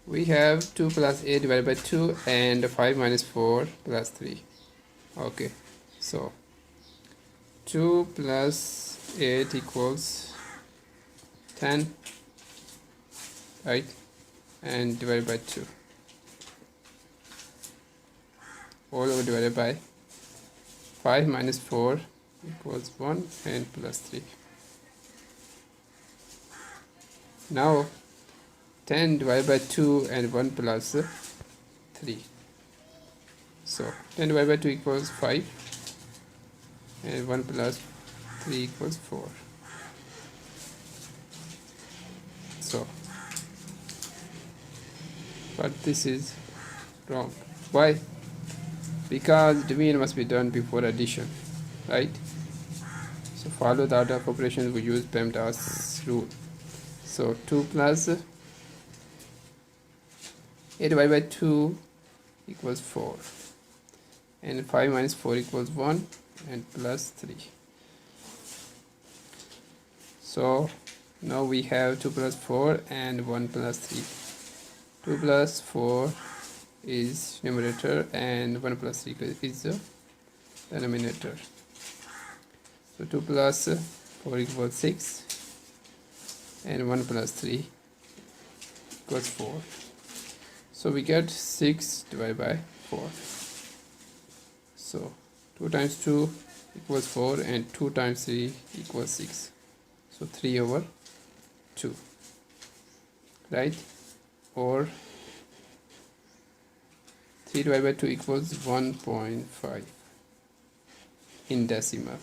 we have 2 plus 8 divided by 2 and 5 minus 4 plus 3. Okay, so 2 plus 8 equals 10, right? And divided by 2, all over divided by 5 minus 4 equals 1 and plus 3. Now 10 divided by 2 and 1 plus 3. So 10 divided by 2 equals 5 and 1 plus 3 equals 4. So, but this is wrong. Why? Because division must be done before addition, right? So follow the order of operations, we use PEMDAS rule. So 2 plus 8 divided by 2 equals 4 and 5 minus 4 equals 1 and plus 3. So now we have 2 plus 4 and 1 plus 3. 2 plus 4 is numerator and 1 plus 3 is the denominator. So 2 plus 4 equals 6 and 1 plus 3 equals 4. So we get 6 divided by 4. So 2 times 2 equals 4 and 2 times 3 equals 6. So 3 over 2, right? Or 3 divided by 2 equals 1.5 in decimal.